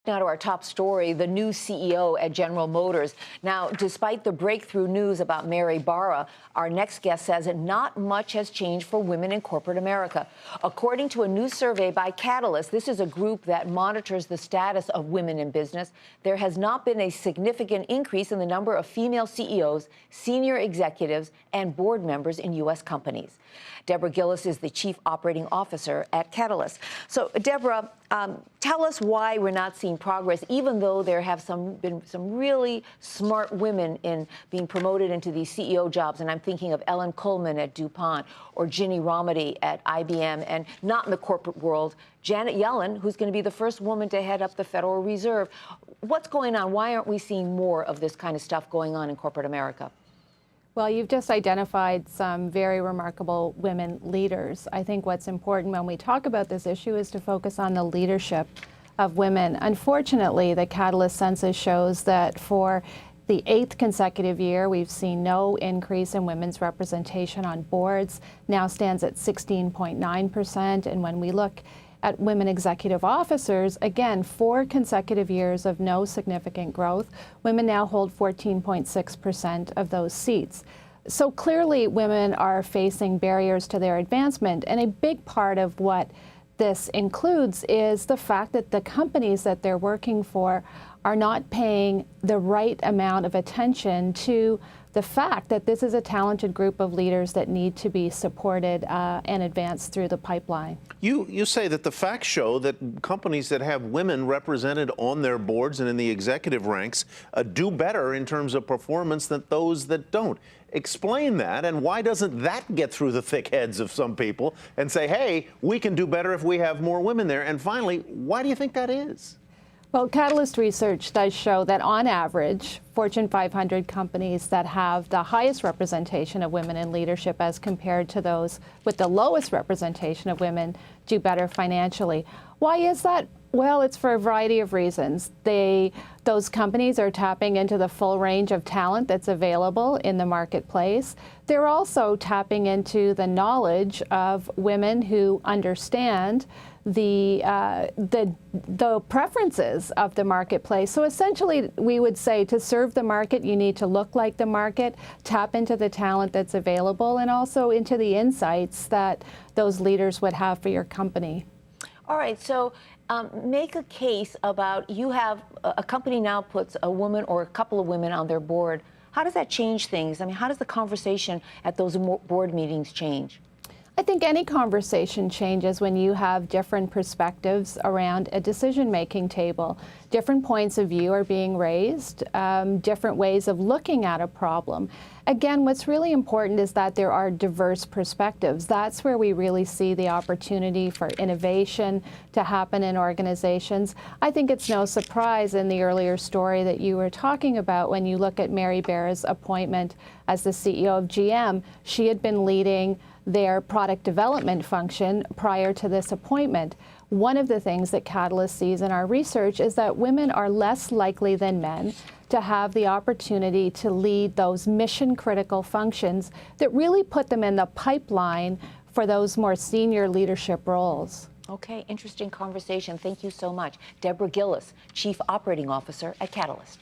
Now to our top story, the new CEO at General Motors. Now, despite the breakthrough news about Mary Barra, our next guest says that not much has changed for women in corporate America. According to a new survey by Catalyst, this is a group that monitors the status of women in business, there has not been a significant increase in the number of female CEOs, senior executives, and board members in U.S. companies. Deborah Gillis is the Chief Operating Officer at Catalyst. So, Deborah, tell us why we're not seeing progress, even though there have been some really smart women in being promoted into these CEO jobs. And I'm thinking of Ellen Kullman at DuPont or Ginny Rometty at IBM, and not in the corporate world, Janet Yellen, who's going to be the first woman to head up the Federal Reserve. What's going on? Why aren't we seeing more of this kind of stuff going on in corporate America? Well, you've just identified some very remarkable women leaders. I think what's important when we talk about this issue is to focus on the leadership of women. Unfortunately, the Catalyst census shows that for the 8th consecutive year, we've seen no increase in women's representation on boards, now stands at 16.9%. And when we look at women executive officers, again, 4 consecutive years of no significant growth. Women now hold 14.6% of those seats. So clearly, women are facing barriers to their advancement, and a big part of what this includes is the fact that the companies that they're working for are not paying the right amount of attention to the fact that this is a talented group of leaders that need to be supported and advanced through the pipeline. You say that the facts show that companies that have women represented on their boards and in the executive ranks do better in terms of performance than those that don't. Explain that, and why doesn't that get through the thick heads of some people and say, hey, we can do better if we have more women there? And finally, why do you think that is? Well, Catalyst research does show that on average, Fortune 500 companies that have the highest representation of women in leadership as compared to those with the lowest representation of women do better financially. Why is that? Well, it's for a variety of reasons. Those companies are tapping into the full range of talent that's available in the marketplace. They're also tapping into the knowledge of women who understand the preferences of the marketplace. So essentially, we would say to serve the market, you need to look like the market, tap into the talent that's available, and also into the insights that those leaders would have for your company. All right, so make a case about, you have a company now puts a woman or a couple of women on their board. How does that change things? I mean, how does the conversation at those board meetings change? I think any conversation changes when you have different perspectives around a decision-making table. Different points of view are being raised, different ways of looking at a problem. Again, what's really important is that there are diverse perspectives. That's where we really see the opportunity for innovation to happen in organizations. I think it's no surprise in the earlier story that you were talking about when you look at Mary Barra's appointment as the CEO of GM. She had been leading their product development function prior to this appointment. One of the things that Catalyst sees in our research is that women are less likely than men to have the opportunity to lead those mission-critical functions that really put them in the pipeline for those more senior leadership roles. Okay, interesting conversation. Thank you so much. Deborah Gillis, Chief Operating Officer at Catalyst.